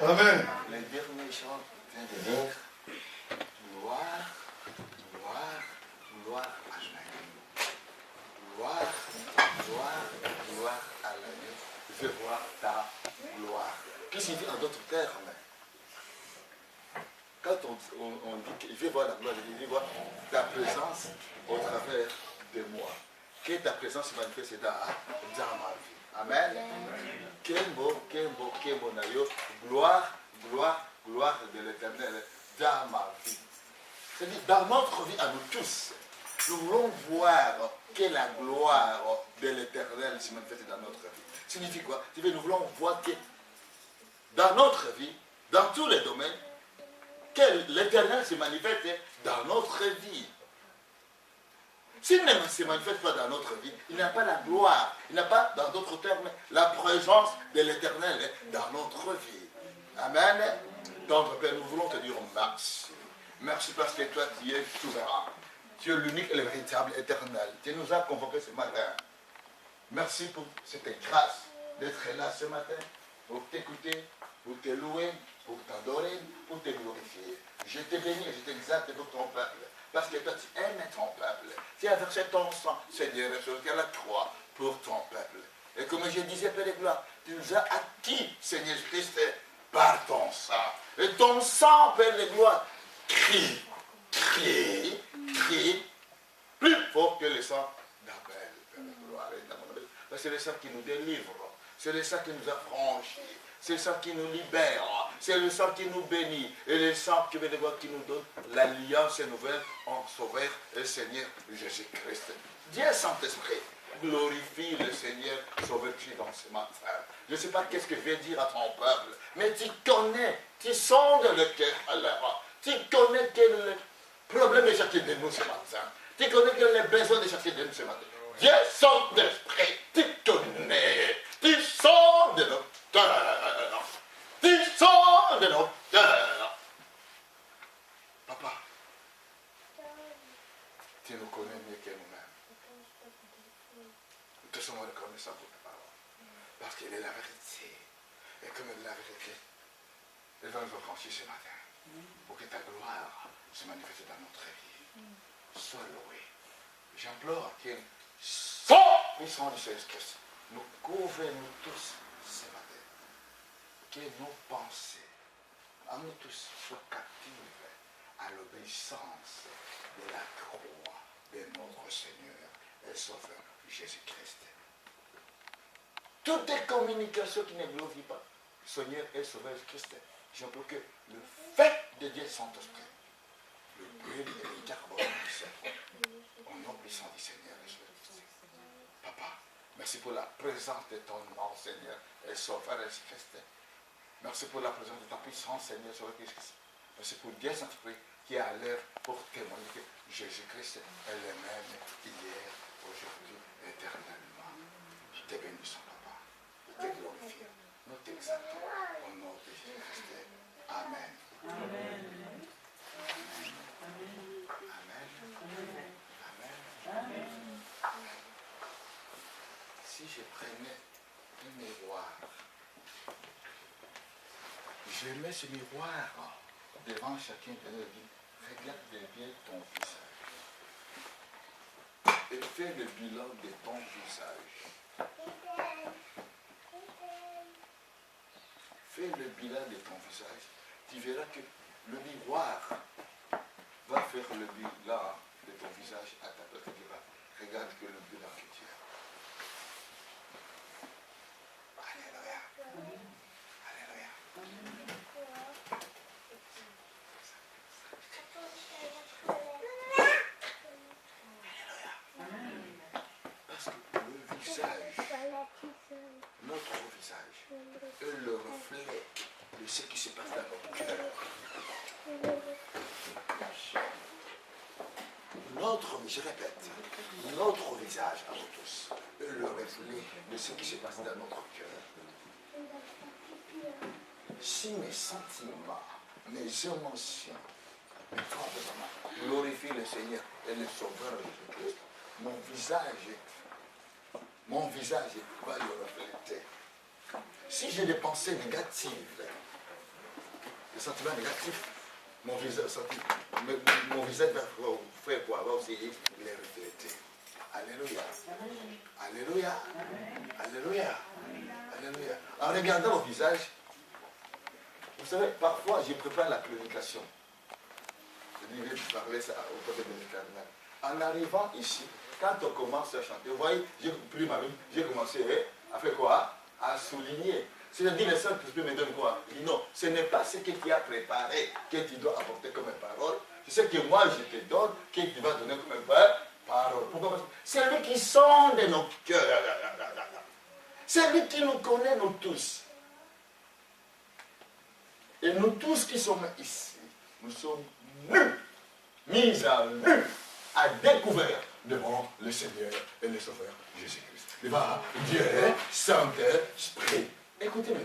Amen. Les derniers chants viennent de dire gloire, gloire, gloire à l'agneau. Gloire, gloire, gloire à l'agneau. Je veux voir ta gloire. Qu'est-ce qu'il dit en d'autres termes? Quand on dit qu'il veut voir la gloire, il veut voir ta présence au travers de moi. Que ta présence se manifeste dans ma vie. Amen. Quel beau naïo. Gloire, gloire, gloire de l'Éternel dans ma vie. C'est-à-dire, dans notre vie à nous tous, nous voulons voir que la gloire de l'Éternel se manifeste dans notre vie. Signifie quoi? Nous voulons voir que dans notre vie, dans tous les domaines, que l'Éternel se manifeste dans notre vie. S'il ne se manifeste pas dans notre vie, il n'a pas la gloire, il n'a pas, dans d'autres termes, la présence de l'Éternel dans notre vie. Amen. Donc, Père, nous voulons te dire merci. Merci parce que toi, tu es souverain. Tu es l'unique et le véritable éternel. Tu nous as convoqués ce matin. Merci pour cette grâce d'être là ce matin, pour t'écouter, pour te louer, pour t'adorer, pour te glorifier. Je te bénis et je t'exalte pour ton peuple. Parce que toi, tu aimes ton peuple. Tu as versé ton sang, Seigneur, sur la croix pour ton peuple. Et comme je disais, Père de gloire, tu nous as acquis, Seigneur Christ, par ton sang. Et ton sang, Père de gloire, crie, crie, crie, plus fort que le sang d'Abel, Père de gloire. C'est le sang qui nous délivre. C'est le sang qui nous affranchit. C'est le sang qui nous libère. C'est le sang qui nous bénit. Et le sang qui nous donne l'alliance nouvelle en Sauveur et Seigneur Jésus-Christ. Dieu Saint-Esprit, glorifie le Seigneur Sauveur Christ dans ce matin. Je ne sais pas qu'est-ce que je vais dire à ton peuple, mais tu connais, tu sondes le cœur à l'heure. Tu connais quel est le problème de chacun de nous ce matin. Tu connais quel est le besoin de chacun de nous ce matin. Dieu Saint-Esprit, tu connais, tu sondes notre cœur. Tu sondes notre cœur. Papa, tu nous connais mieux que nous-mêmes. Nous te sommes reconnaissants pour ta parole. Parce qu'elle est la vérité. Et comme elle est la vérité, elle va nous affranchir ce matin. Pour que ta gloire se manifeste dans notre vie. Sois loué. J'implore que sans puissant du Jésus-Christ, nous couvre-nous tous ce matin. Que nos pensées, à nous tous, soient captives à l'obéissance de la croix de notre Seigneur et Sauveur Jésus-Christ. Toute communication qui ne glorifie pas Seigneur et Sauveur Jésus-Christ, j'implore que le fait de Dieu Saint-Esprit, le brûle et le carbone du cerveau, au nom puissant du Seigneur et Jésus-Christ. Papa, merci pour la présence de ton nom, Seigneur et Sauveur Jésus-Christ. Merci pour la présence de ta puissance, Seigneur, Sauveur Jésus-Christ. Merci pour Dieu Saint-Esprit qui est à l'heure pour témoigner que Jésus-Christ est le même hier, aujourd'hui, éternellement. Je te bénis, son Papa. Je te glorifie. Nous t'exaltons au nom de Jésus-Christ. Amen. Amen. Amen. Amen. Si je prenais un miroir, je mets ce miroir devant chacun de nous et dis, regarde bien ton visage. Et fais le bilan de ton visage. Fais le bilan de ton visage. Tu verras que le miroir va faire le bilan de ton visage à ta place. Tu diras, regarde que le bilan que tu as. Alléluia. Alléluia. Parce que le visage, notre visage, est le reflet de ce qui se passe dans notre cœur. Je répète, notre visage à nous tous est le reflet de ce qui se passe dans notre cœur. Si mes sentiments, mes émotions, mes comportements glorifient le Seigneur et le Sauveur Jésus-Christ, mon visage va le refléter. Si j'ai des pensées négatives, les sentiments négatifs, mon visage va faire quoi? Va aussi les refléter. Alléluia. Alléluia. Alléluia. Alléluia. En regardant mon visage, vous savez, parfois je prépare la prédication. Je vais parler ça au côté de l'Éternel. En arrivant ici, quand on commence à chanter, vous voyez, j'ai pris ma Bible, j'ai commencé à faire quoi? À souligner. C'est-à-dire, le Saint-Esprit me donne quoi? Il dit non, ce n'est pas ce que tu as préparé que tu dois apporter comme parole. C'est ce que moi je te donne, que tu vas donner comme parole. Pourquoi? C'est lui qui sonde nos cœurs. C'est lui qui nous connaît, nous tous. Et nous tous qui sommes ici, nous sommes nus, mis à nu, à découvert devant le Seigneur et le Sauveur Jésus-Christ. Il va Dieu, Saint-Esprit. Écoutez mes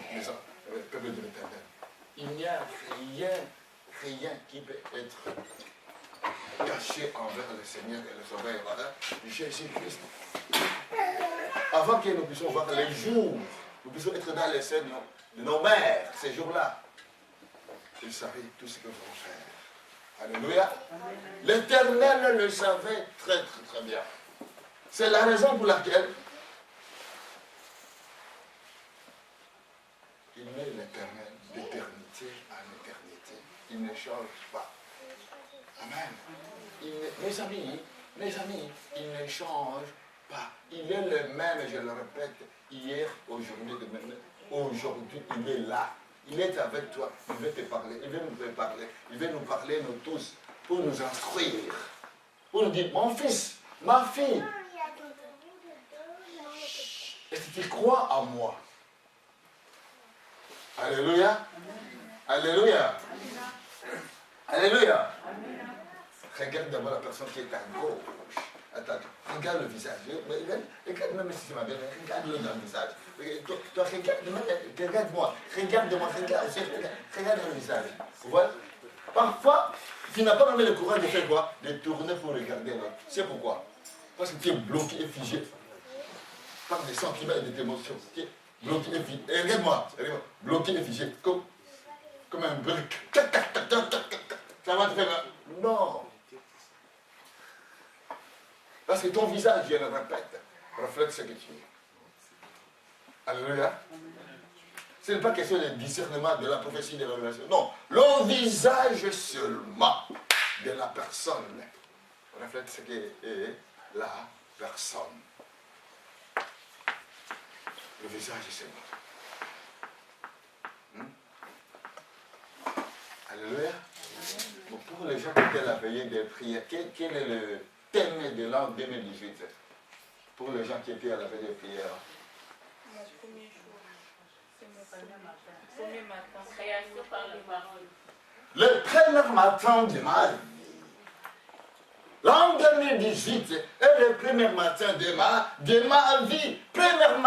peuple de l'Éternel. Il n'y a rien qui peut être caché envers le Seigneur et le Sauveur Jésus-Christ. Avant que nous puissions voir les jours, nous puissions être dans les scènes de nos mères, ces jours-là, il savait tout ce que nous allons faire. Alléluia. L'Éternel le savait très très très bien. C'est la raison pour laquelle il met l'Éternel d'éternité à l'éternité. Il ne change pas. Amen. Mes amis, il ne change pas. Il est le même, je le répète, hier, aujourd'hui, demain. Aujourd'hui, il est là. Il est avec toi. Il veut te parler. Il veut nous parler. Il veut nous parler, nous tous, pour nous instruire. Pour nous dire, mon fils, ma fille, est-ce que tu crois en moi? Alléluia. Alléluia. Alléluia. Regarde d'abord la personne qui est à gauche. Attends, regarde le visage. Regarde même si c'est ma belle, regarde-le dans le visage. Toi, regarde-moi. Regarde-moi, regarde le visage. Vous voyez? Parfois, tu n'as pas même le courage de faire quoi? De tourner pour regarder l'autre. C'est pourquoi? Parce que tu es bloqué et figé par des sentiments et des émotions. Tu es bloqué et figé. Et regarde-moi, bloqué et figé. Comme un brick. Ça va te faire mal. Non. Parce que ton visage, je le répète, reflète ce que tu es. Alléluia. Ce n'est pas question de discernement de la prophétie de la révélation. Non, le visage seulement de la personne reflète ce qu'est la personne. Le visage seulement. Alléluia. Bon, pour les gens qui étaient à la veillée des prières, quel est le thème de l'an 2018 pour les gens qui étaient à la veille des prières? Le premier jour, c'est le premier matin, création par les paroles. Le premier matin de ma vie. L'an 2018 est le premier matin de ma vie. Premier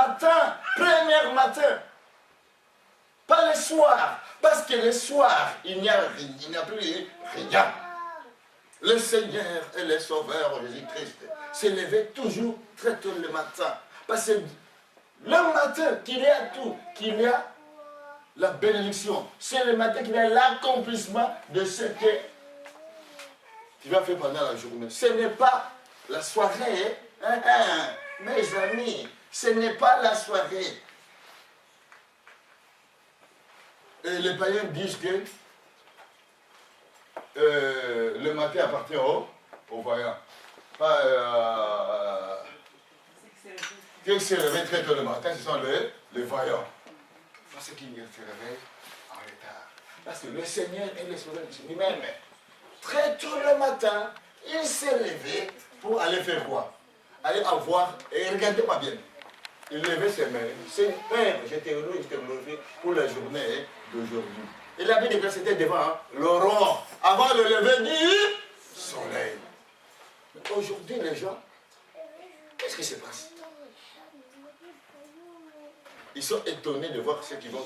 matin. Pas le soir. Parce que le soir, il n'y a plus rien. Le Seigneur et le Sauveur Jésus-Christ s'est levé toujours très tôt le matin. Parce que le matin qu'il y a tout, qu'il y a la bénédiction, c'est le matin qu'il y a l'accomplissement de ce que tu vas faire pendant la journée. Ce n'est pas la soirée, mes amis, ce n'est pas la soirée. Et les païens disent que le matin appartient aux voyants. Pas qui se réveillent très tôt le matin, ce sont les voyants. Parce qu'ils se réveillent en retard. Parce que le Seigneur et le Sauveur lui-même, très tôt le matin, il s'est levé pour aller faire quoi? Aller avoir, et regardez-moi bien, il levait ses mains. C'est Père, je te glorifie pour la journée d'aujourd'hui. Il avait dit que c'était devant l'aurore, avant le lever du soleil. Mais aujourd'hui, les gens, qu'est-ce qui se passe? Ils sont étonnés de voir ce qui va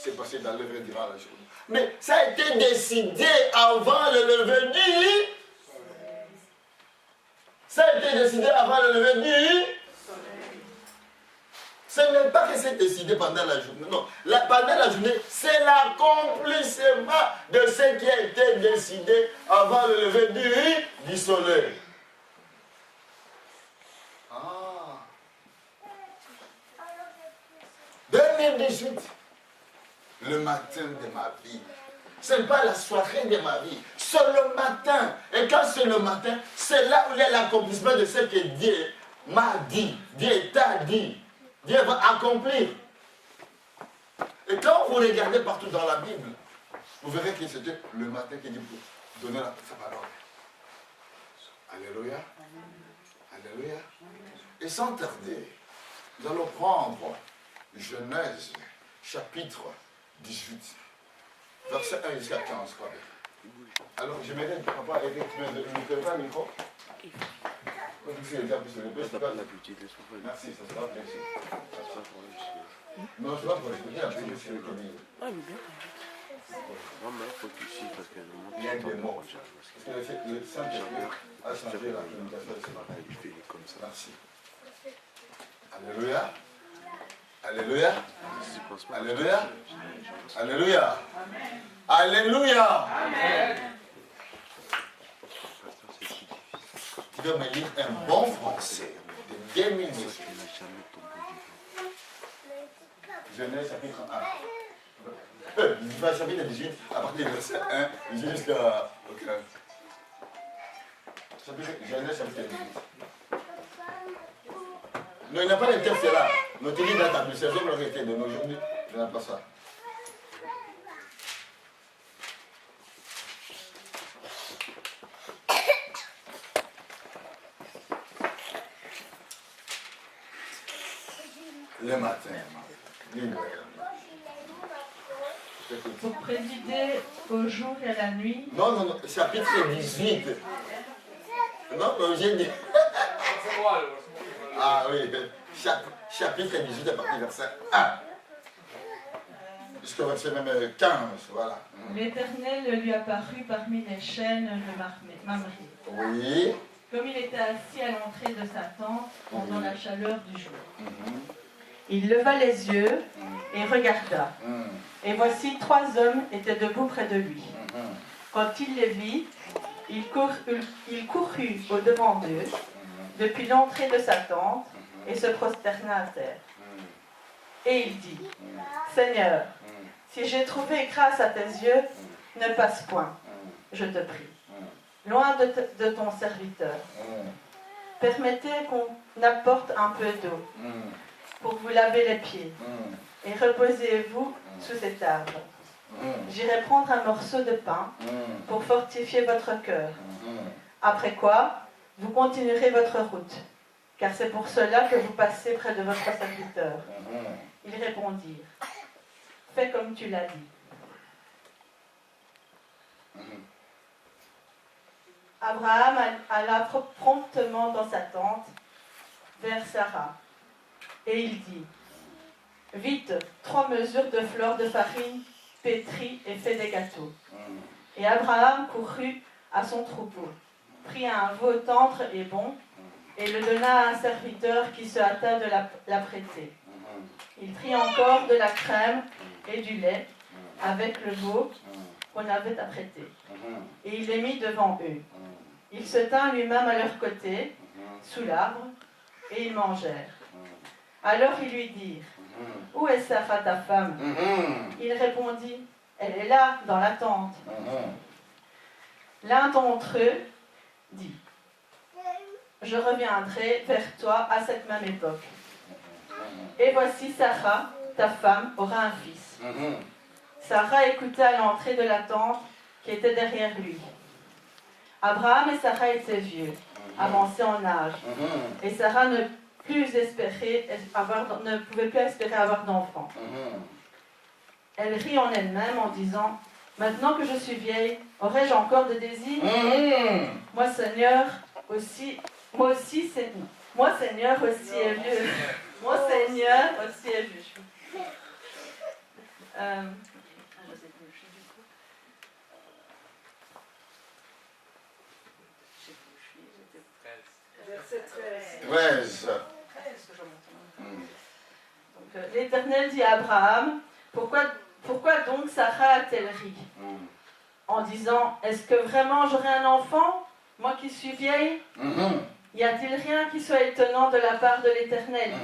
se passer dans l'œuvre durant la journée. Mais ça a été décidé avant le lever du soleil. Ça a été décidé avant le lever du soleil. Ce n'est pas que c'est décidé pendant la journée. Non. Pendant la journée, c'est l'accomplissement de ce qui a été décidé avant le lever du soleil. Ah. 2018, le matin de ma vie. Ce n'est pas la soirée de ma vie, c'est le matin. Et quand c'est le matin, c'est là où il y a l'accomplissement de ce que Dieu m'a dit, Dieu t'a dit. Dieu va accomplir. Et quand vous regardez partout dans la Bible, vous verrez que c'était le matin que Dieu pour donner sa parole. Alléluia. Alléluia. Et sans tarder, nous allons prendre Genèse, chapitre 18, verset 1 jusqu'à 15. Alors, j'aimerais que papa Eric ne pas le micro. Merci, ça sera bien sûr. Non, je ne vais pas projeter un peu sur le commun. Ah, mais bien. Il y a des mots. Parce que le Saint-Esprit a changé la communication de ce matin. Merci. Alléluia. Alléluia. Alléluia. Alléluia. Alléluia. Amen. Tu vas me lire un bon français de 2018. Genèse chapitre 1. Chapitre 18, à partir du verset 1 jusqu'à 15. Genèse chapitre 18. Non, il n'y a pas de texte là. Notre livre dans ta Bible, c'est l'aurait été donné aujourd'hui. Je n'ai pas ça. Le matin. Pour présider au jour et à la nuit. Non, non, non, chapitre 18. Non, non, j'ai dit. Ah oui, chapitre 18 à partir du verset 1. Jusqu'au verset même 15, voilà. L'Éternel lui apparut parmi les chaînes de Mamré. Oui. Comme il était assis à l'entrée de sa tente pendant la chaleur du jour. Il leva les yeux et regarda. Et voici 3 hommes étaient debout près de lui. Quand il les vit, il courut au-devant d'eux, depuis l'entrée de sa tente, et se prosterna à terre. Et il dit, Seigneur, si j'ai trouvé grâce à tes yeux, ne passe point, je te prie, loin de ton serviteur. Permettez qu'on apporte un peu d'eau pour vous laver les pieds, et reposez-vous sous cet arbre. J'irai prendre un morceau de pain pour fortifier votre cœur. Après quoi, vous continuerez votre route, car c'est pour cela que vous passez près de votre serviteur. Ils répondirent, fais comme tu l'as dit. Abraham alla promptement dans sa tente vers Sarah, et il dit, vite, 3 mesures de fleur de farine pétrie et fait des gâteaux. Et Abraham courut à son troupeau, prit un veau tendre et bon, et le donna à un serviteur qui se hâta de l'apprêter. Il prit encore de la crème et du lait avec le veau qu'on avait apprêté, et il les mit devant eux. Il se tint lui-même à leur côté, sous l'arbre, et ils mangèrent. Alors ils lui dirent, où est Sarah ta femme? Il répondit, elle est là, dans la tente. L'un d'entre eux dit, je reviendrai vers toi à cette même époque. Et voici Sarah, ta femme, aura un fils. Sarah écouta à l'entrée de la tente qui était derrière lui. Abraham et Sarah étaient vieux, avancés en âge, et Sarah ne pouvait plus espérer avoir d'enfant. Elle rit en elle-même en disant, maintenant que je suis vieille, aurais-je encore de désir? Moi, Seigneur, aussi est vieux. Moi, Seigneur, aussi est vieux. Verset 13. 13. l'Éternel dit à Abraham, pourquoi donc Sarah a-t-elle ri en disant, est-ce que vraiment j'aurai un enfant, moi qui suis vieille? Y a-t-il rien qui soit étonnant de la part de l'Éternel?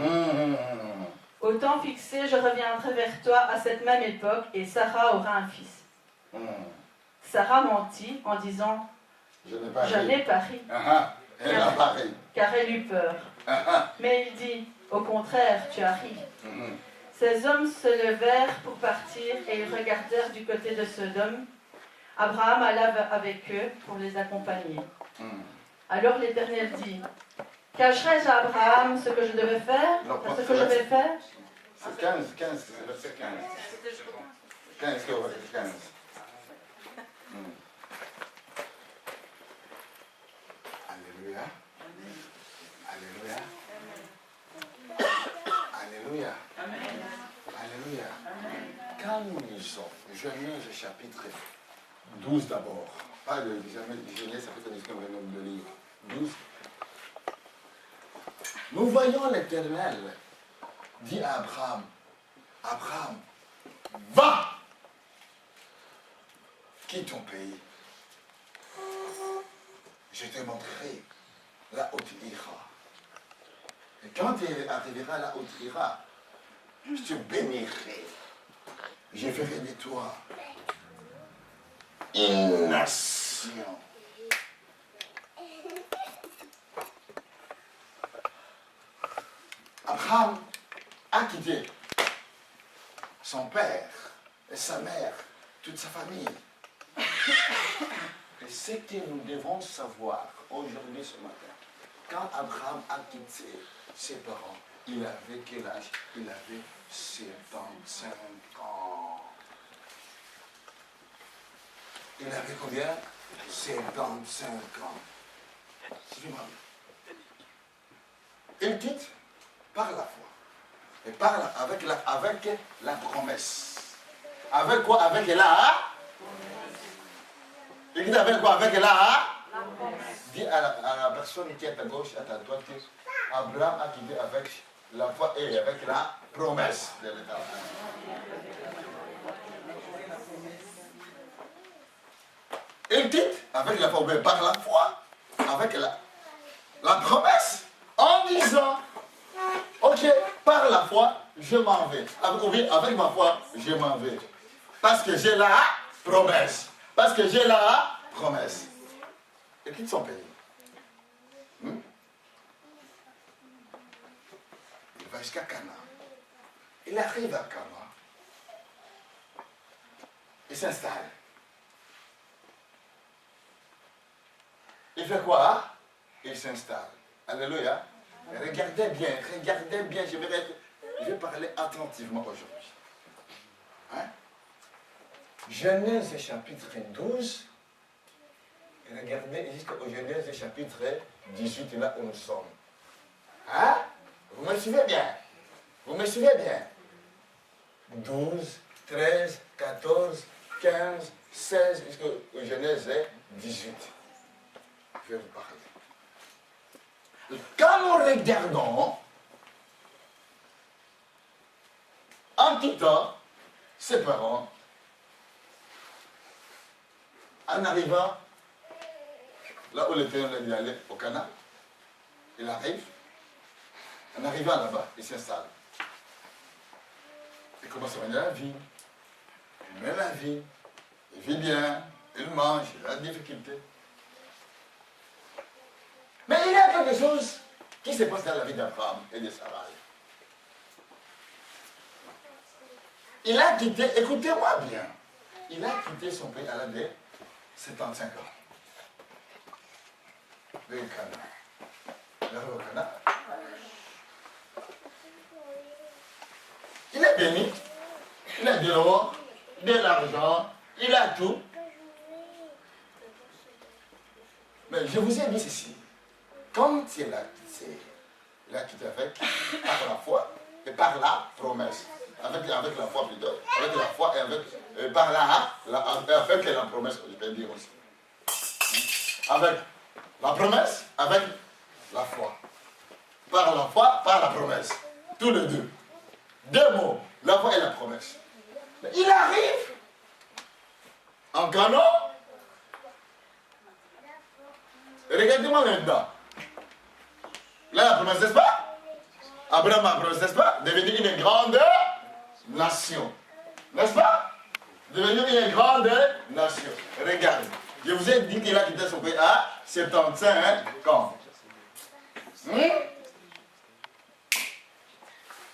Au temps fixé, je reviendrai vers toi à cette même époque et Sarah aura un fils. Sarah mentit en disant, je n'ai pas ri. Car elle eut peur. Mais il dit, au contraire, tu as ri. Ces hommes se levèrent pour partir et ils regardèrent du côté de Sodome. Abraham alla avec eux pour les accompagner. Alors l'Éternel dit, cacherai-je à Abraham ce que je devais faire, ce que je vais faire? C'est 15, c'est verset 15. 15. Alléluia. Alléluia. Alléluia. Alléluia. Quand nous lisons Genèse chapitre 12 d'abord, pas le Genèse chapitre 12, le livre 12, nous voyons l'Éternel dit à Abraham, Abraham, va, quitte ton pays. Je te montrerai là où tu iras. Et quand tu arriveras là où tu iras, je te bénirai. Je ferai de toi une nation. Abraham a quitté son père et sa mère, toute sa famille. Et ce que nous devons savoir aujourd'hui, ce matin, quand Abraham a quitté ses parents, il avait quel âge? Il avait 75 ans. Il avait combien? 75 ans. Suivez-moi. Il quitte par la foi. Et avec la promesse. Avec quoi? Avec la promesse. Il dit avec quoi? Avec la promesse. Dis à la personne qui est à ta gauche, à ta droite, Abraham a quitté avec la foi et avec la promesse de l'Éternel. Il quitte avec la foi, par la foi, avec la promesse, en disant, ok, par la foi, je m'en vais. Avec ma foi, je m'en vais. Parce que j'ai la promesse. Parce que j'ai la promesse. Il quitte son pays. Il va jusqu'à Cana. Il arrive à Cana. Il s'installe. Il fait quoi? Il s'installe. Alléluia. Regardez bien, je vais parler attentivement aujourd'hui. Hein? Genèse chapitre 12, regardez jusqu'au Genèse chapitre 18, là où nous sommes. Hein? Vous me suivez bien? Vous me suivez bien? 12, 13, 14, 15, 16, jusqu'au Genèse 18. Je vais vous parler. Quand nous regardons, en quittant ses parents, en arrivant là où l'Éternel allait au Cana, il arrive, en arrivant là-bas, il s'installe. Il commence à mener la vie, il mène la vie, il vit bien, il mange, il a des difficultés. Mais il y a quelque chose qui se passe dans la vie d'Abraham et de Sarah. Il a quitté, écoutez-moi bien, il a quitté son pays à l'âge de 75 ans. Le Cana. Il arrive au Cana. Il est béni, il a de l'or, de l'argent, il a tout. Mais je vous ai dit ceci. Quand il a quitté par la foi et par la promesse. Avec la foi plutôt. Avec la foi et par avec la promesse, je peux dire aussi. Avec la promesse, avec la foi. Par la foi, par la promesse. Tous les deux. Deux mots. La foi est la promesse. Mais il arrive en Canaan. Regardez-moi là-dedans. Là, la promesse, n'est-ce pas? Abraham a la promesse, n'est-ce pas? Devenir une grande nation. N'est-ce pas? Devenir une grande nation. Regardez. Je vous ai dit qu'il a quitté son pays à 75 ans.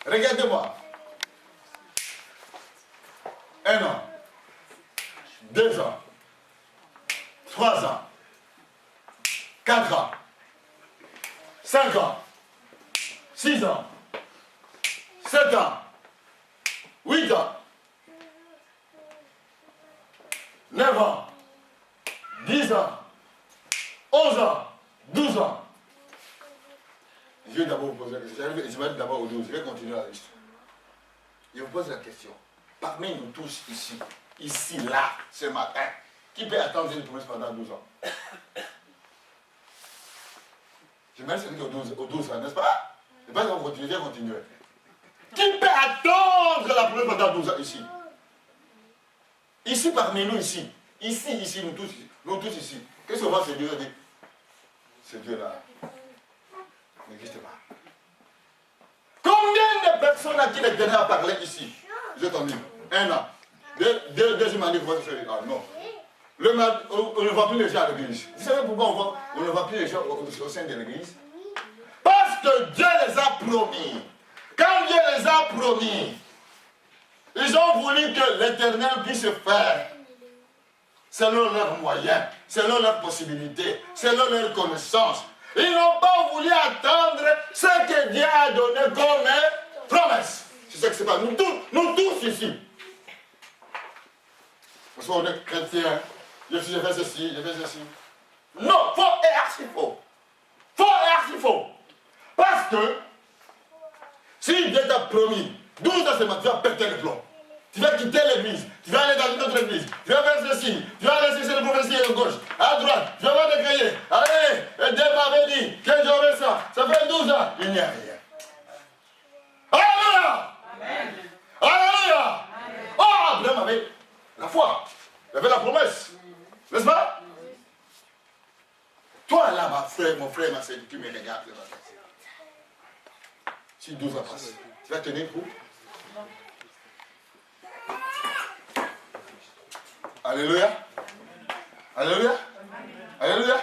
Regardez-moi. 1 an. 2 ans. 3 ans. 4 ans. 5 ans. 6 ans. 7 ans. 8 ans. 9 ans. 10 ans. 11 ans. 12 ans. Je vais d'abord vous poser la question. Je vais d'abord au 12. Je vais continuer la liste. Je vous pose la question. Parmi nous tous ici, là, ce matin, qui peut attendre une promesse pendant 12 ans? Je mets celui au 12 ans, n'est-ce pas? Et pas qu'on continue, je vais continuer. Qui peut attendre la promesse pendant 12 ans ici? Ici, parmi nous, ici, nous tous ici. Qu'est-ce qu'on va se dire? Ce Dieu-là n'existe pas. Combien de personnes à qui l'Éternel a parlé ici? J'ai entendu. 1 an. Deuxième année, vous voyez, ah non. On ne voit plus les gens à l'église. Vous savez pourquoi on ne voit plus les gens au sein de l'église? Parce que Dieu les a promis. Quand Dieu les a promis, ils ont voulu que l'Éternel puisse faire selon leurs moyens, selon leurs possibilités, selon leurs connaissances. Ils n'ont pas voulu attendre ce que Dieu a donné comme promesse. C'est ça que c'est pas. Nous tous ici. Parce qu'on est chrétien. Je fais ceci, je fais ceci. Non, faux et archi faux. Faux et archi faux. Parce que si Dieu t'a promis 12 ans seulement, tu vas péter le plomb. Tu vas quitter l'église, tu vas aller dans une autre église, tu vas faire ceci, tu vas aller chercher le prophétie à gauche, à droite, tu vas voir des grillés. Allez, Dieu m'avait dit que j'aurais ça. Ça fait 12 ans, il n'y a rien. Alléluia! Amen. Alléluia! Oh, Abraham avait la foi, il avait la promesse, n'est-ce pas? Toi là, mon frère, ma soeur, tu me regardes le matin. Si 12 ans passent, tu vas tenir pour? Alléluia. Alléluia. Alléluia.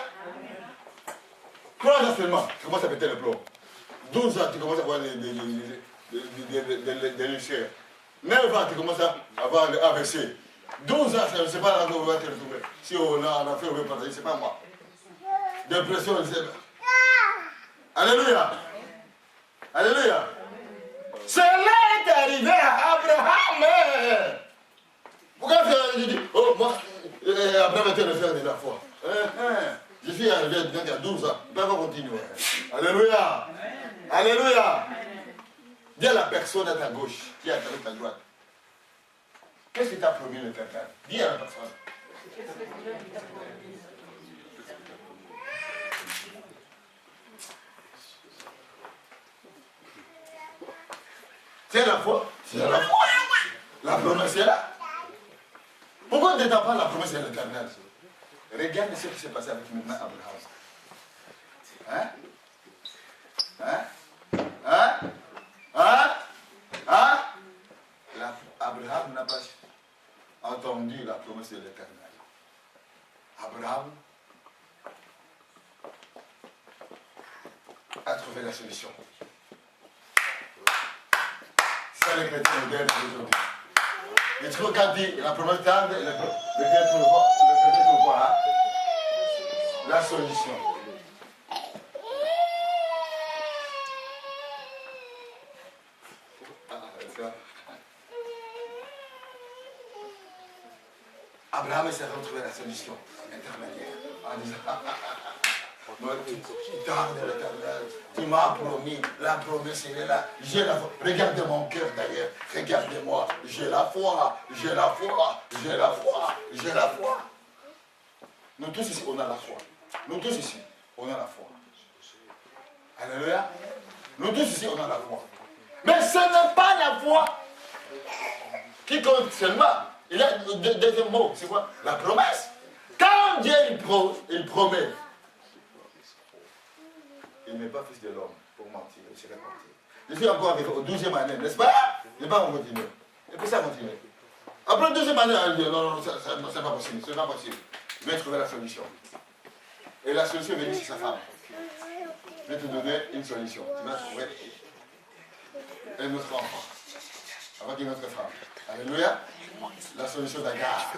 3 ans seulement, tu commences à péter le plomb. 12 ans, tu commences à avoir des lucières. 9 ans, tu commences à avoir des AVC. 12 ans, je ne sais pas là où on va te retrouver. Si on a fait, on va partager, c'est pas moi. Dépression, je sais pas. Alléluia. Alléluia. Cela est arrivé à Abraham. Pourquoi je dis, oh, moi, Abraham était le frère de la foi. Je suis arrivé il y a 12 ans. Il ne peut pas continuer. Alléluia. Alléluia. Dis à la personne à ta gauche qui est à ta droite. Qu'est-ce que tu as promis le quelqu'un? Dis à la personne. C'est la foi. C'est la foi. La promesse est là. Pourquoi ne t'attends pas la promesse de l'Éternel? Regarde ce qui s'est passé avec maintenant Abraham. Hein? Hein? Hein? Hein? Hein? Abraham n'a pas entendu la promesse de l'Éternel. Abraham a trouvé la solution. C'est ça les chrétiens modernes d'aujourd'hui. Et tu vois, quand dit la promesse tarde, le chrétien trouve quoi? La solution. Abraham s'est retrouvé la solution intermédiaire en disant tu tardes l'Éternel, tu m'as promis, la promesse elle est là. J'ai la foi. Regarde mon cœur d'ailleurs, regardez-moi, j'ai la foi, j'ai la foi, j'ai la foi, j'ai la foi. Nous tous ici, on a la foi. Nous tous ici, on a la foi. Alléluia. Nous tous ici, on a la foi. Mais ce n'est pas la foi qui compte seulement. Il y a le deuxième mot, c'est quoi? La promesse. Quand Dieu il promet, il n'est pas fils de l'homme pour mentir, il serait menti. Je suis encore arrivé au 12e année, n'est-ce pas? Je ne vais pas continuer. Et puis ça continue. Après la 2e année, elle dit non, c'est pas possible, c'est pas possible. Je vais trouver la solution. Et la solution est venue sur sa femme. Je vais te donner une solution. Tu vas trouver un autre enfant. Avec une autre femme. Alléluia. La solution d'Agar.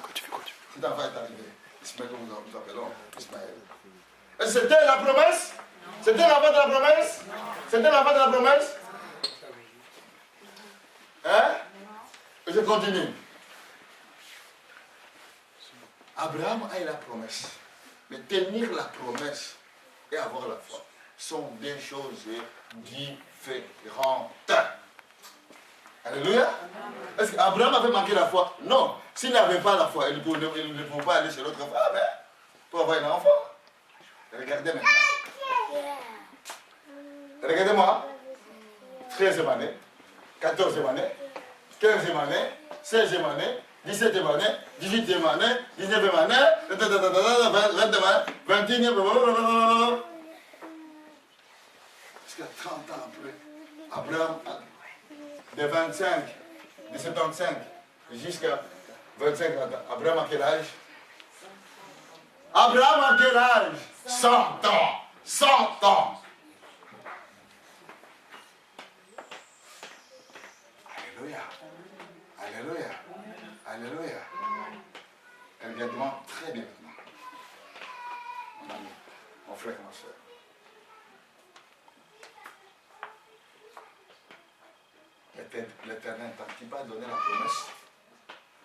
Cet enfant est arrivé. Ismaël, nous appelons Ismaël. Et c'était la promesse? C'était la fin de la promesse? C'était la fin de la promesse? Hein? Et je continue. Abraham a eu la promesse. Mais tenir la promesse et avoir la foi sont deux choses différentes. Alléluia. Est-ce qu'Abraham avait manqué la foi? Non. S'il n'avait pas la foi, il ne pouvait pas aller chez l'autre femme pour avoir un enfant. Regardez maintenant. Regardez-moi. 13e année, 14e année, 15e année, 16e année, 17e année, 18e année, 19e année, 20e année, 21e. Jusqu'à 30 ans après, Abraham, de 25, de 75 jusqu'à 25 ans, Abraham à quel âge? Abraham à quel âge? 100 ans. 100 ans. Alléluia. Alléluia. Alléluia. Regarde-moi très bien maintenant. Mon ami, mon frère et ma soeur. L'Éternel t'a pas donné la promesse,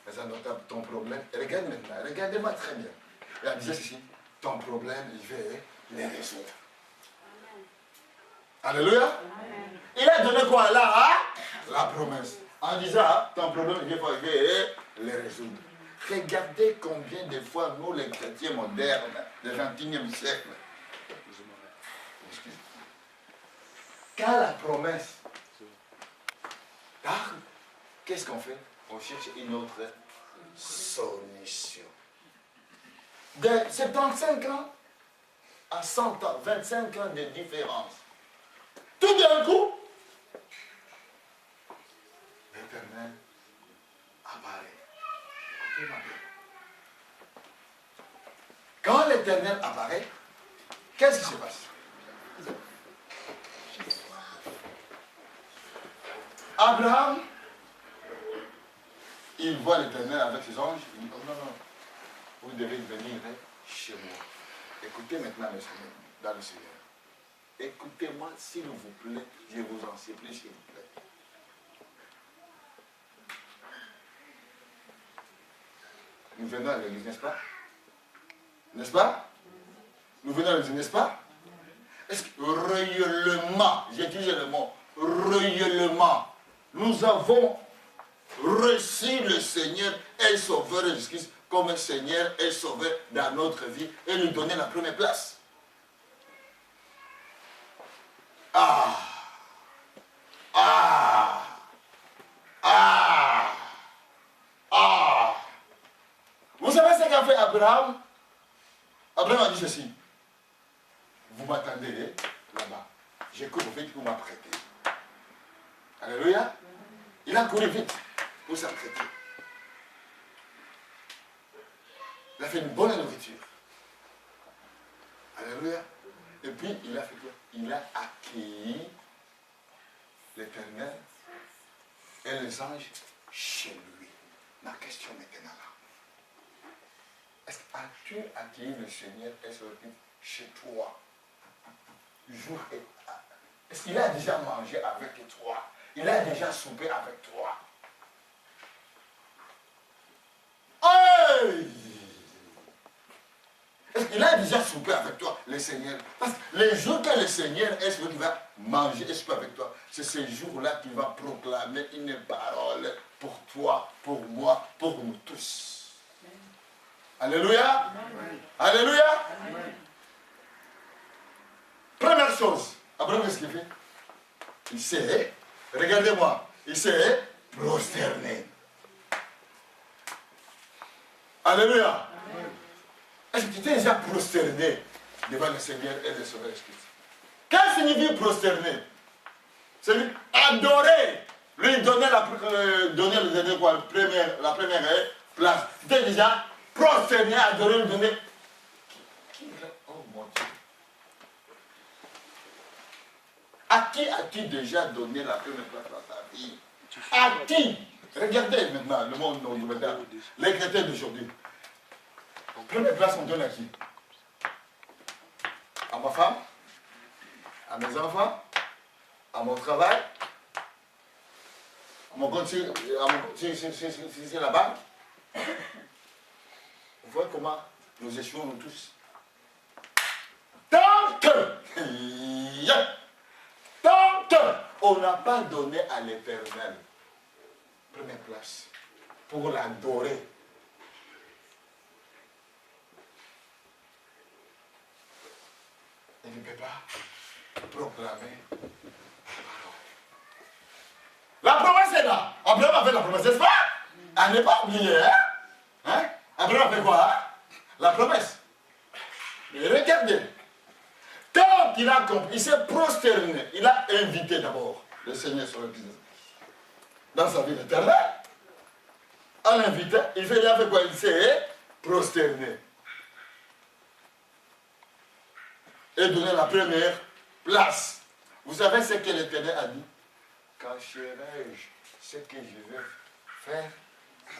mais ça note ton problème. Et regarde maintenant, regardez-moi très bien. Et elle disait ceci, ton problème, je vais les résoudre. Alléluia. Amen. Il a donné quoi là? Hein? La promesse. En disant, ton problème, je vais les résoudre. Regardez combien de fois nous, les chrétiens modernes, du XXIe siècle, quand la promesse tarde, qu'est-ce qu'on fait? On cherche une autre solution. De 75 ans à 100 ans, 25 ans de différence. Tout d'un coup, l'Éternel apparaît. Écoutez-moi bien. Quand l'Éternel apparaît, qu'est-ce qui se passe? Abraham, il voit l'Éternel avec ses anges, il dit, oh non, non, vous devez venir chez moi. Écoutez maintenant, mes amis, dans le Seigneur. Écoutez-moi, s'il vous plaît, je vous en supplie, s'il vous plaît. Nous venons à l'église, n'est-ce pas? N'est-ce pas? Nous venons à l'église, n'est-ce pas? Est-ce que réellement, j'utilise le mot, réellement, nous avons reçu le Seigneur et Sauveur Jésus-Christ comme Seigneur et Sauveur dans notre vie et nous donner la première place. Ah! Ah! Ah! Ah! Vous savez ce qu'a fait Abraham? Abraham a dit ceci. Vous m'attendez là-bas. J'écoute au fait que vous m'apprêtez. Alléluia. Il a couru vite pour s'apprêter. Il a fait une bonne nourriture. Alléluia. Et puis, il a fait quoi? Il a accueilli l'Éternel et les anges chez lui. Ma question maintenant là. Est-ce que as-tu accueilli le Seigneur et son Église chez toi? Jour et est-ce qu'il a déjà mangé avec toi? Il a déjà soupé avec toi? Hey! Est-ce qu'il a déjà soupé avec toi, le Seigneur? Parce que les jours que le Seigneur est celui qui va manger et souper avec toi, c'est ces jours-là qu'il va proclamer une parole pour toi, pour moi, pour nous tous. Alléluia. Amen. Alléluia. Amen. Première chose, Abraham, qu'est-ce qu'il fait? Il s'est, regardez-moi, il s'est prosterné. Alléluia. Est-ce que tu t'es déjà prosterné devant le Seigneur et le Sauveur Jésus-Christ? Qu'est-ce que signifie prosterner? C'est adorer, lui donner la première place. Tu t'es déjà prosterné, adorer, lui donner. Oh mon Dieu. À qui as-tu déjà donné la première place dans ta vie? À qui? Regardez maintenant le monde aujourd'hui, les chrétiens d'aujourd'hui. Première place, on donne à qui? À ma femme? À mes enfants? À mon travail? À mon compte sur la banque? Vous voyez comment nous échouons nous tous? Tant que on n'a pas donné à l'Éternel première place pour l'adorer, il ne peut pas proclamer la promesse est là. Abraham a fait la promesse, n'est-ce pas? Elle n'est pas oubliée, hein? Abraham a fait quoi? La promesse. Mais regardez. Quand il a compris, il s'est prosterné. Il a invité d'abord le Seigneur sur le business. Dans sa vie éternelle. En l'invitant, il a fait quoi? Il s'est prosterné. Et donné la première place. Vous savez ce que l'Éternel a dit? Cacherai-je ce que je vais faire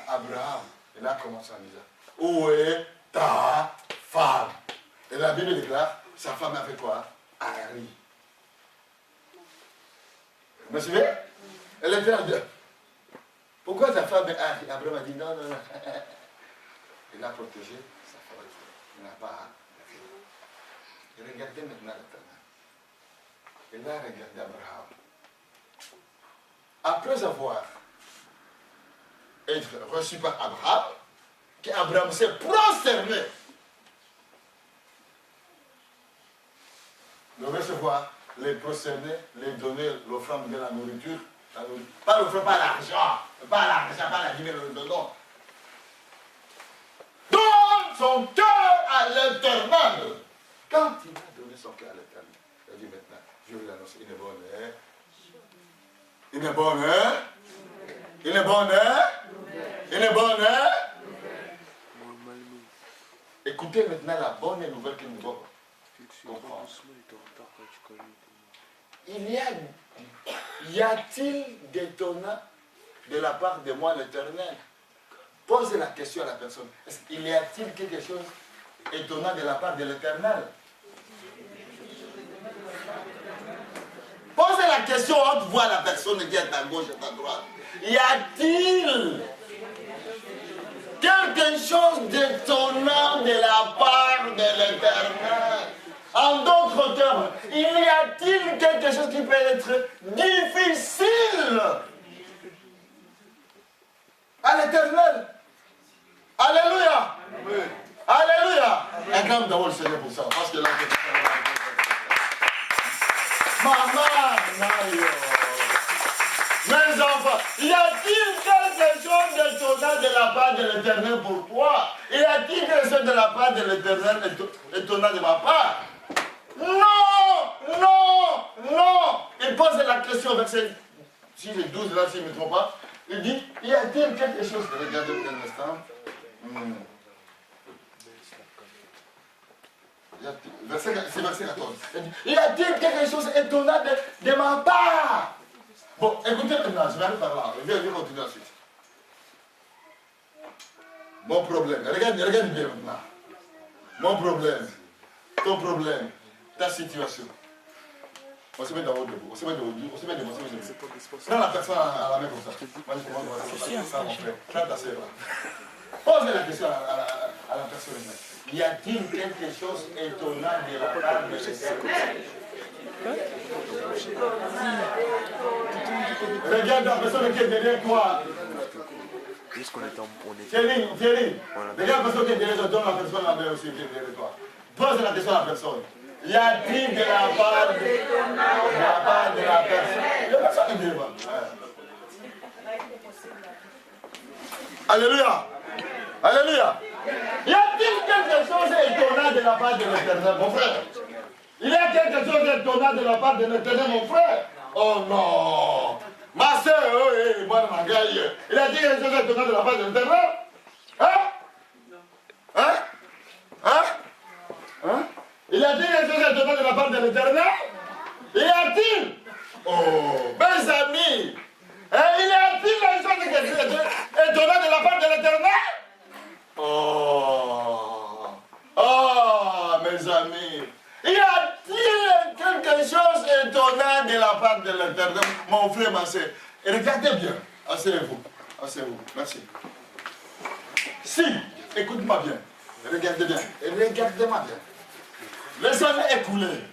à Abraham? Il a commencé à dire, où est ta femme? Et la Bible déclare, sa femme a fait quoi? Harry. Vous me suivez? Elle était en deux. Pourquoi ta femme est Harry? Abraham a dit non, non, non. Il a protégé sa femme. Il n'a pas fait. Et regardez maintenant l'Éternel. Il a regardé Abraham. Après avoir été reçu par Abraham, qu'Abraham s'est prosterné. Le recevoir, les prosterner, les donner l'offrande de la nourriture. Pas l'offrande, pas l'argent, pas la vie, mais le don. Donne son cœur à l'Éternel. Quand il a donné son cœur à l'Éternel, il a dit maintenant, je vais l'annoncer, il est bon, hein? Il est bon, hein? Il est bon, hein? Il est bon, hein? Écoutez maintenant la bonne nouvelle que nous devons comprendre. Y a-t-il d'étonnant de la part de moi l'Éternel? Posez la question à la personne. Y a-t-il quelque chose d'étonnant de la part de l'Éternel? Posez la question entre vous à la personne qui est à gauche et à droite. Y a-t-il quelque chose d'étonnant de la part de l'Éternel? En d'autres termes, y a-t-il quelque chose qui peut être difficile à l'Éternel? Alléluia! Amen. Alléluia! Acclame d'abord le Seigneur pour ça. Parce que là, maman, Mario. Mes enfants, y a-t-il quelque chose d'étonnant de la part de l'Éternel pour toi? Y a-t-il quelque chose de la part de l'Éternel étonnant de ma part? Non, non, non. Il pose la question, verset 6 et 12, là, si je ne me trompe pas. Il dit, y a-t-il quelque chose? Regardez un instant. C'est verset 14. Il dit, y a-t-il quelque chose d'étonnant de ma part? Bon, écoutez maintenant, je vais aller par là. Je vais continuer ensuite. Mon problème, regarde bien maintenant. Mon problème, ton problème, ta situation. On se met dans votre debout. On se met debout. Prends la personne à la main comme ça. Moi, je commence ça, mon frère. Prends ta sœur là. Pose la question à la personne. Y a-t-il quelque chose d'étonnant de la part de l'Éternel? Regarde la personne qui est derrière toi. Thierry, regarde la personne qui est derrière toi. Donne la personne la main aussi qui est derrière toi. Pose la question à la personne. Y a-t-il de la part de la personne? Il y a personne qui est derrière toi. Alléluia. Alléluia. Y a-t-il quelque chose d'étonnant de la part de l'Éternel, mon frère? Il y a quelque chose d'étonnant de la part de l'Éternel, mon frère? Oh non! Ma soeur, moi, ma gaille, il a dit quelque chose d'étonnant de la part de l'Éternel? Hein? Hein? Hein? Hein? Il a dit quelque chose d'étonnant de la part de l'Éternel? Y a-t-il? Oh, mes amis, il y a-t-il quelque chose d'étonnant de la part de l'Éternel? Oh, oh, mes amis, y a-t-il quelque chose d'étonnant de la part de l'Éternel, mon frère, ma soeur? Regardez bien, asseyez-vous, asseyez-vous, merci. Si, écoute-moi bien, regardez bien, regardez-moi bien. Les années écoulées,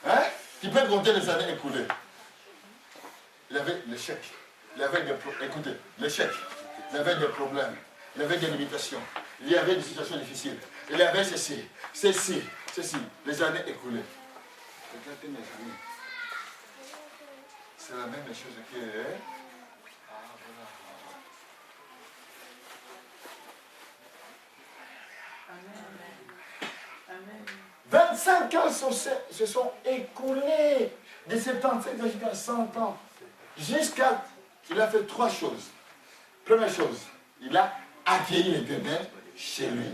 hein? Tu peux compter les années écoulées. Il y avait l'échec, il y avait des problèmes, écoutez, l'échec, il y avait des problèmes. Il y avait des limitations, il y avait des situations difficiles, il y avait ceci, les années écoulées. Regardez mes amis, c'est la même chose que... Ah, voilà. 25 ans se sont écoulés, de 75 jusqu'à 100 ans. Jusqu'à... Il a fait 3 choses. Première chose, il a accueilli l'Éternel chez lui.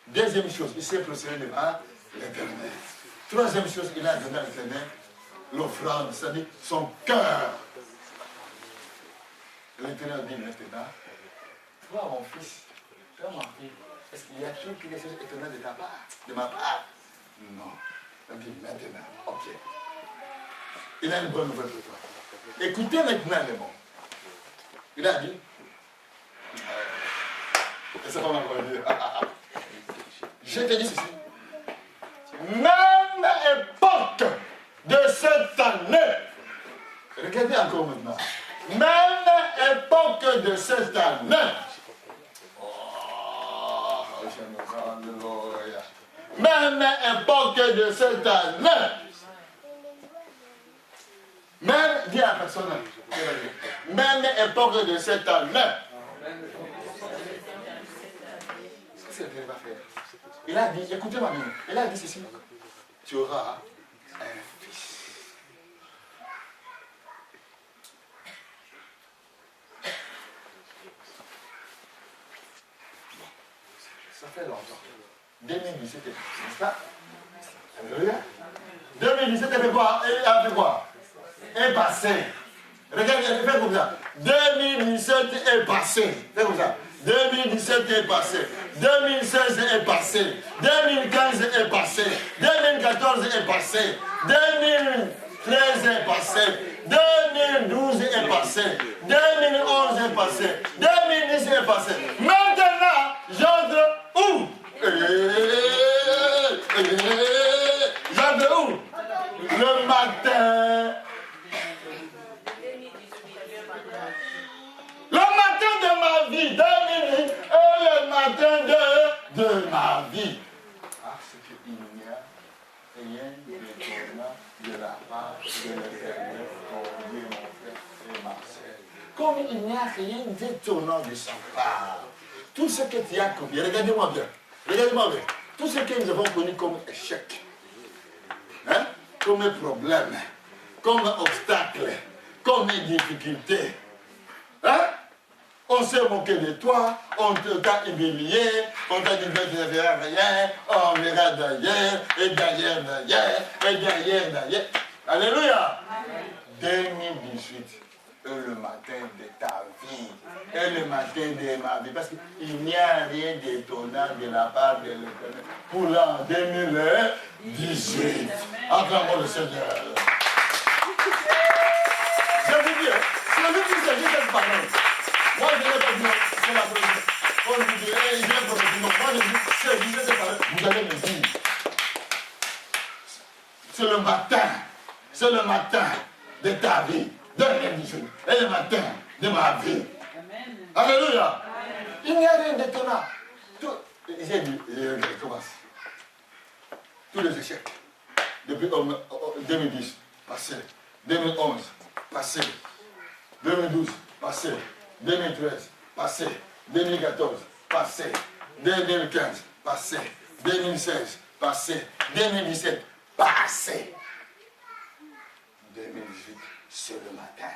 Deuxième chose, il s'est prosterné devant l'Éternel. Troisième chose, il a donné à l'Éternel l'offrande, c'est-à-dire son cœur. L'Éternel dit maintenant, toi mon fils, toi ma fille, est-ce qu'il y a quelque chose d'étonnant de ta part, de ma part? Non. Il dit maintenant, ok. Il a une bonne nouvelle pour toi. Écoutez maintenant les mots. Il a dit, et c'est pas ma dire. Je te dis ceci. Même époque de cette année. Regardez encore maintenant. Même époque de cette année. Oh, même époque de cette année. Même, dis à la personne, même époque de cette année. Il a dit, écoutez ma mère, il a dit ceci, tu auras un fils. Ça fait longtemps. 2017, n'est-ce pas? Alléluia. 2017, elle fait quoi? Elle a fait quoi? Est passé. Regardez, fais comme ça. 2017 est passé. Fais comme ça. 2017 est passé, 2016 est passé, 2015 est passé, 2014 est passé, 2013 est passé, 2012 est passé, 2011 est passé, 2010 est passé. Maintenant, j'entre où? J'entre où? Le matin. Le matin de ma vie, 2008, et le matin de ma vie. Parce qu'il n'y a rien d'étonnant de la part de l'Éternel, mon Dieu, mon frère et ma soeur. Comme il n'y a rien d'étonnant de sa part. Tout ce que tu as connu, regardez-moi bien, tout ce que nous avons connu comme échec, hein, comme problème, comme obstacle, comme difficulté, hein? On s'est moqué de toi, on t'a humilié, on t'a dit que tu ne feras rien, on verra d'ailleurs, et d'ailleurs. Alléluia. Amen. 2018 est le matin de ta vie, et le matin de ma vie, parce qu'il n'y a rien d'étonnant de la part de l'Éternel pour l'an 2018. Acclamons le Seigneur. Je vous dis, c'est lui qui s'agit cette parole. Moi, je n'ai pas dit, c'est la première. Quand je vous dis, il vient pour me dire, moi, je dis, c'est lui cette parole, vous allez me dire. C'est le matin de ta vie, de l'émission, et le matin de ma vie. Amen. Alléluia. Amen. Il n'y a rien d'étonnant. J'ai dit, je commence. Tous les échecs, depuis 2010, passé, 2011, passé, 2012, passé, 2013, passé, 2014, passé, 2015, passé. 2016, passé. 2017, passé. 2018, c'est le matin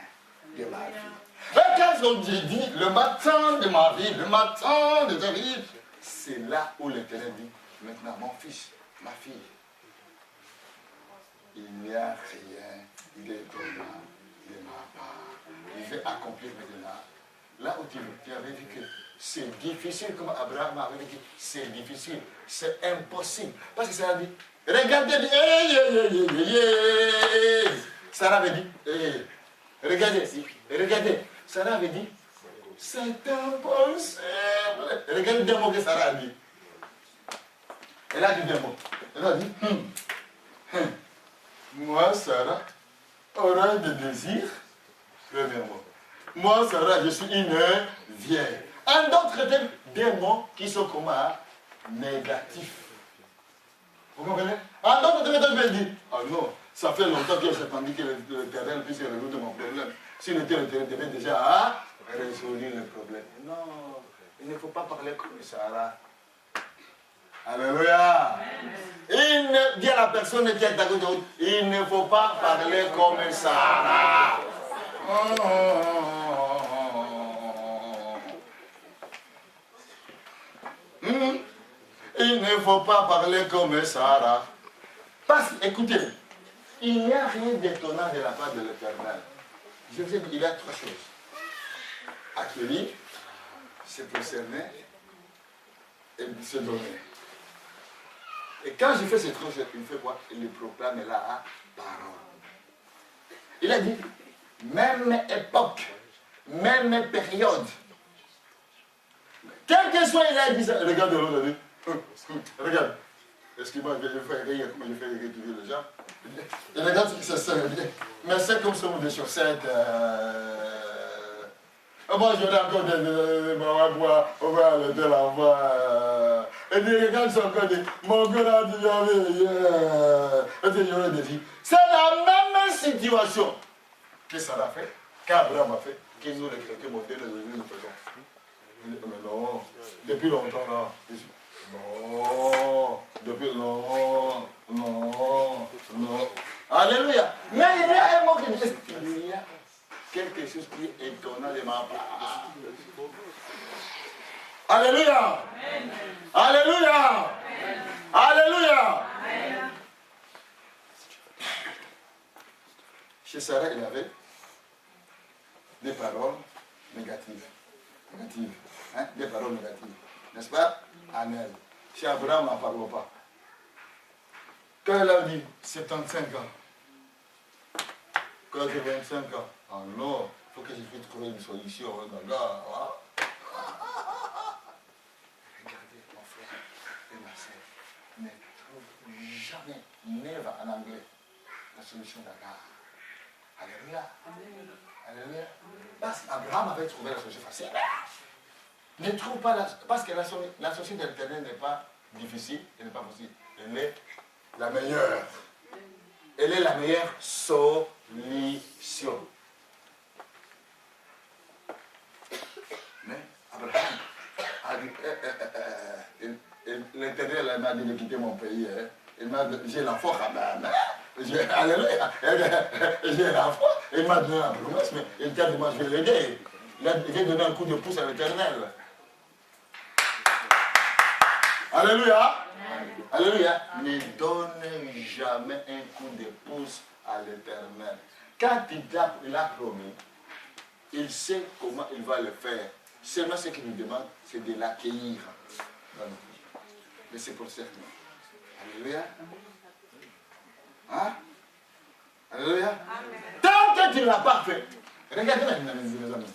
de ma vie. Et quand on dit le matin de ma vie, le matin de ta vie, c'est là où l'Éternel dit, maintenant mon fils, ma fille, il n'y a rien d'étonnant de ma part. Il veut accomplir maintenant. Là où tu avais vu que c'est difficile, comme Abraham avait dit, c'est difficile, c'est impossible. Parce que ça a dit, regardez, Sarah avait dit, regardez, Sarah avait dit, c'est impossible. Regardez deux mots que Sarah a dit. Elle a dit deux mots. Elle a dit, moi, Sarah, aura des désirs. Premier mot. Moi, Sarah, je suis une vieille. En d'autres termes, des mots qui sont comment? Négatifs. Vous comprenez? En d'autres termes, elle dit, ah non, ça fait longtemps que j'ai attendu que le terrain puisse résoudre mon problème. Si le terrain devait déjà résoudre le problème. Non, il ne faut pas parler comme Sarah. Alléluia. Dis à la personne qui est à côté de vous, il ne faut pas parler comme Sarah. Il ne faut pas parler comme Sarah. Parce que, écoutez, il n'y a rien d'étonnant de la part de l'Éternel. Je vous ai dit, il y a trois choses. Accueillir, se concerner et se donner. Et quand je fais ces trois choses, il fait quoi? Il proclame la parole. Il a dit, même époque, même période. Quel que soit, il a dit ça. Regarde l'autre, il a dit, regarde. Excuse-moi, je fais rire, comment je fais rire tous les gens. Et regarde ce qui se fait. Mais c'est comme ça, des chaussettes. Moi, j'aurais encore des bois, on va le de l'envoi. Et puis, regarde son corps, mon cœur a dit, et puis, j'aurais des filles. C'est la même situation que Sarah a fait, qu'Abraham a fait, que nous, les chrétiens, nous faisons. Mais non, depuis longtemps, là. Non, depuis non. Alléluia. Mais il y a un mot qui dit, il y a quelque chose qui est étonnant de ma part. Alléluia. Alléluia. Alléluia. Chez Sarah, il y avait des paroles négatives. Hein? Des paroles négatives. N'est-ce pas? En elle. Chez Abraham, on n'en parle pas. Quand elle a dit 75 ans, quand j'ai 25 ans, ah non, il faut que je puisse trouver une solution. Regardez, mon frère et ma soeur, ne trouve jamais, never en anglais, la solution d'Agar. Alléluia. Alléluia. Parce qu'Abraham avait trouvé la solution facile. Ne trouve pas parce que la solution de l'Éternel n'est pas difficile, elle n'est pas possible. Elle est la meilleure. Elle est la meilleure solution. Mais Abraham a dit, l'Éternel m'a dit de quitter mon pays. Hein. Il m'a dit, j'ai l'enfant quand même. Alléluia. J'ai l'enfant. Il m'a donné la promesse, mais il t'a dit, moi je vais l'aider. Il a donné un coup de pouce à l'Éternel. Alléluia. Alléluia. Ne donne jamais un coup de pouce à l'Éternel. Quand il a promis, il sait comment il va le faire. Seulement ce qu'il nous demande, c'est de l'accueillir. Mais c'est pour certain. Alléluia. Hein? Alléluia. Tant que tu ne l'as pas fait, regardez maintenant, mes amis.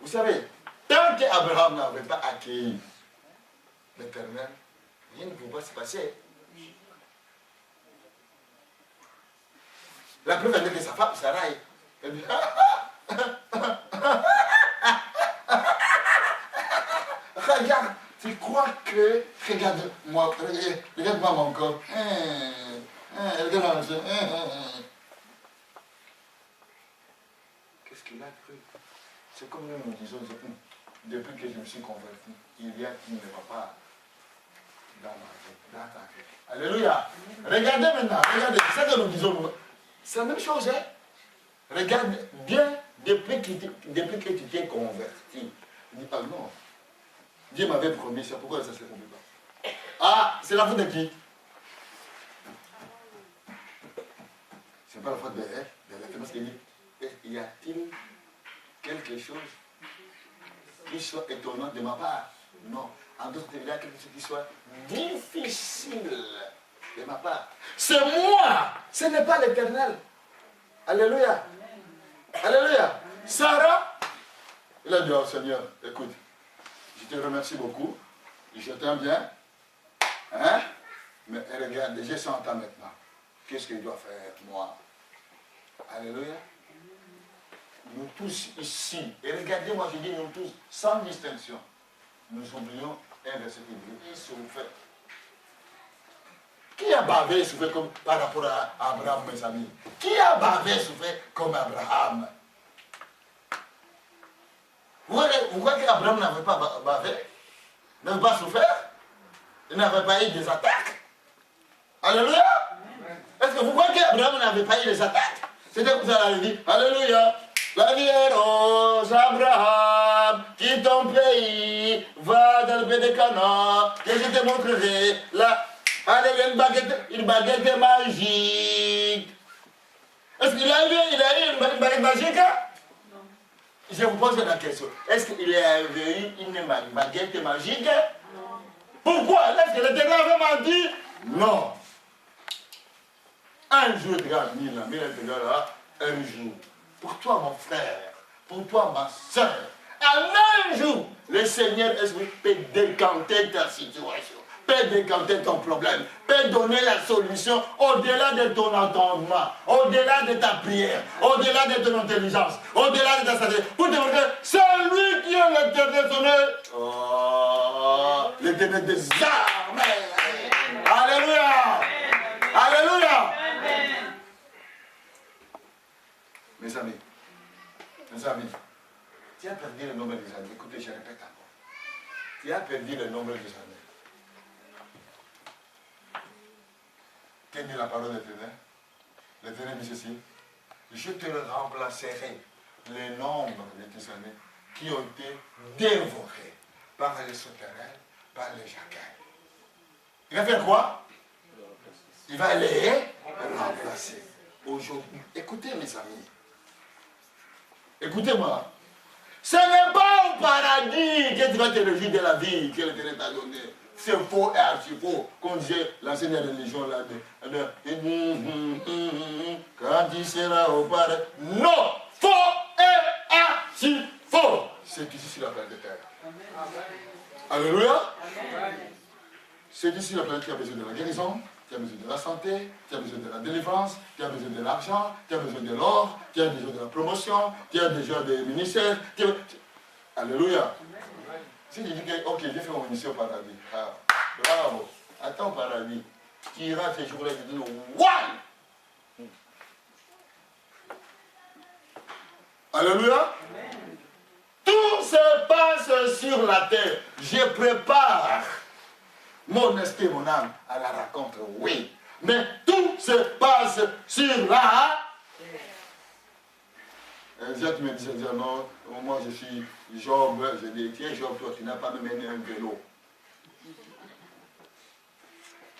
Vous savez, tant qu'Abraham n'avait pas accueilli l'Éternel, rien ne pouvait pas se passer. La preuve est que sa femme, Sarah, elle dit, regarde, tu crois que, regarde-moi mon corps. Regarde-moi mon corps. Qu'est-ce qu'il a cru? C'est comme nous disons, depuis que je me suis converti, il y a qui ne va pas dans ma vie, dans ta vie. Alléluia. Regardez maintenant, regardez, c'est ce que nous disons. C'est la même chose, hein. Regarde bien, depuis que tu t'es converti. Il dit, ah non, Dieu m'avait promis, c'est pourquoi ça ne se accomplit pas. Ah, c'est la faute de qui? C'est pas la faute de l'Éternel, parce qu'il dit, y a-t-il quelque chose qui soit étonnant de ma part? Non. En d'autres termes, il y a quelque chose qui soit difficile de ma part. C'est moi, ce n'est pas l'Éternel. Alléluia. Alléluia. Sarah, il a dit, oh Seigneur, écoute, je te remercie beaucoup, je t'aime bien, hein? Mais regarde, j'ai 100 ans maintenant. Qu'est-ce qu'il doit faire, moi? Alléluia. Nous tous ici, et regardez-moi, je dis nous tous, sans distinction, nous oublions un verset qui dit, il souffrait. Qui a bavé et souffert comme par rapport à Abraham, mes amis? Qui a bavé et souffert comme Abraham? Vous croyez qu'Abraham n'avait pas bavé? N'avait pas souffert? Il n'avait pas eu des attaques? Alléluia! Est-ce que vous croyez qu'Abraham n'avait pas eu des attaques? C'était comme ça, il dit, Alléluia! La vie est rose, Abraham, quitte ton pays, va dans le pays de Canaan, que je te montrerai là. Allez, une baguette magique. Est-ce qu'il a eu une baguette magique? Non. Je vous pose la question. Est-ce qu'il a eu une baguette magique? Non. Pourquoi? Est-ce que l'Éternel avait menti? Non. Un jour égale 1000 ans, 1000 ans égale un jour. Pour toi, mon frère, pour toi, ma soeur, en un jour, le Seigneur peut décanter ta situation, peut décanter ton problème, peut donner la solution au-delà de ton entendement, au-delà de ta prière, au-delà de ton intelligence, au-delà de ta sagesse. Pour te montrer, c'est lui qui est l'Éternel son œuvre. Oh, l'Éternel des armées. Alléluia. Alléluia. Mes amis, tu as perdu le nombre des années. Écoutez, je répète encore. Tu as perdu le nombre des années. Quelle est la parole de l'Éternel? L'Éternel dit ceci. Je te remplacerai le nombre de tes années qui ont été dévorés par les sauterelles, par les jacailles. Il va faire quoi? Il va les remplacer. Aujourd'hui, écoutez mes amis. Écoutez-moi, ce n'est pas au paradis que tu vas te réjouir de la vie que l'Éternel t'a donnée. C'est faux et archi faux. Comme disait l'ancienne religion là, quand tu seras au paradis. Non, faux et archi faux. C'est ici sur la planète Terre. Alléluia. C'est ici la planète qui a besoin de la guérison. Tu as besoin de la santé, tu as besoin de la délivrance, tu as besoin de l'argent, tu as besoin de l'or, tu as besoin de la promotion, tu as besoin des ministères. Alléluia. Si tu dis que, ok, j'ai fait mon ministère au paradis. Ah, bravo. Attends, paradis. Tu iras ces jours-là et tu dis, ouais! Alléluia. Tout se passe sur la terre. Je prépare mon esprit, mon âme, à la rencontre, oui. Mais tout se passe sur la terre. Tu me disais, non, moi je suis Job. Je dis, tiens Job, toi tu n'as pas même un vélo.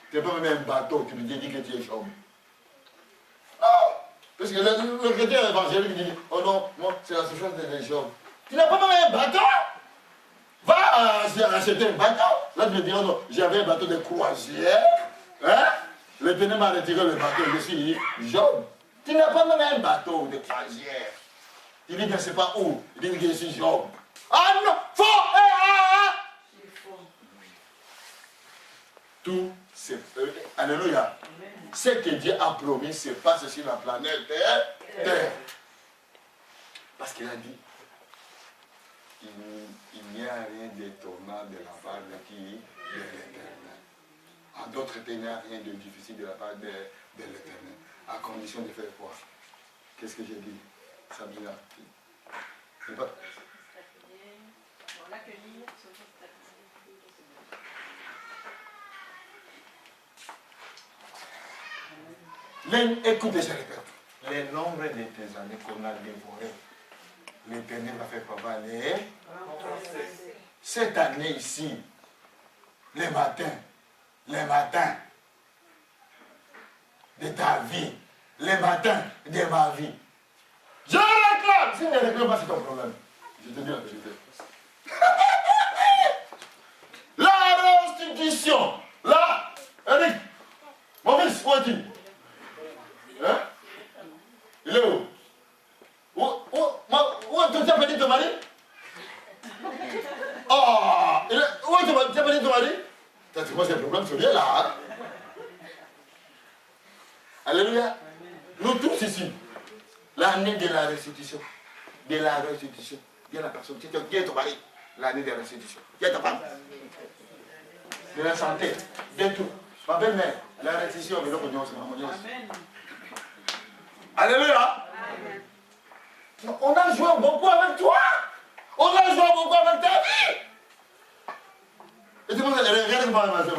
Tu n'as pas même un bateau, tu me dis que tu es Job. Non. Parce que le chrétien évangélique dit, oh non, moi c'est la souffrance de Job. Tu n'as pas même un bateau? Va acheter un bateau. Là, tu me dis, oh non, j'avais un bateau de croisière. Hein? L'Éternel m'a retiré le bateau. Je suis Job. Tu n'as pas même un bateau de croisière. Il dit, je ne sais pas où. Il dit que je suis Job. Ah non, faux! Tout, c'est. Alléluia. Ce que Dieu a promis se passe sur la planète Terre. Parce qu'il a dit, il n'y a rien d'étonnant de la part de qui? De l'Éternel. En d'autres termes, il n'y a rien de difficile de la part de l'Éternel. À condition de faire quoi? Qu'est-ce que j'ai dit? Sabrina. Écoutez, je répète. Les nombres de tes années qu'on a dévorées, l'Éternel m'a fait prévoir les... Cette année ici, les matins de ta vie, les matins de ma vie, je réclame. Si tu ne réclames pas, c'est ton problème. Je te dis la vérité. La restitution. Là, Eric, mon fils, où est-il? Hein? Il est où? Où est-ce que tu as perdu ton mari? Oh! Où est-ce que tu as perdu ton mari? C'est quoi ce problème sur lui là? Hein? Alléluia. Nous tous ici, l'année de la restitution. De la restitution. Viens la personne. Qui est ton mari? L'année de la restitution. Qui est ta femme? De la santé. De tout. Ma belle-mère, la restitution, mais l'autre, Amen. Alléluia. Amen. On a joué beaucoup avec toi. On a joué beaucoup avec ta vie. Et tu penses, regarde-moi, ma soeur.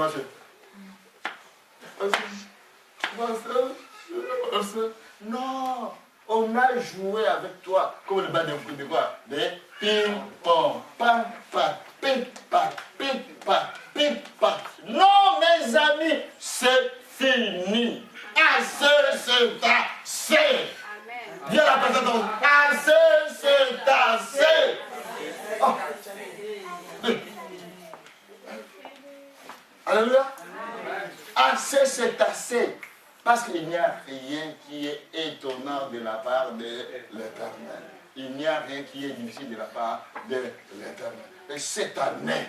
Ma soeur. Non. On a joué avec toi. Comme le bas de quoi? Des ping-pong. Pam, pam, ping-pong, ping-pong, ping-pong. Non, mes amis, c'est fini. Assez, c'est assez. Viens la personne. Assez, c'est assez. Oh. Alléluia. Assez, c'est assez. Parce qu'il n'y a rien qui est étonnant de la part de l'Éternel. Il n'y a rien qui est difficile de la part de l'Éternel. Et cette année,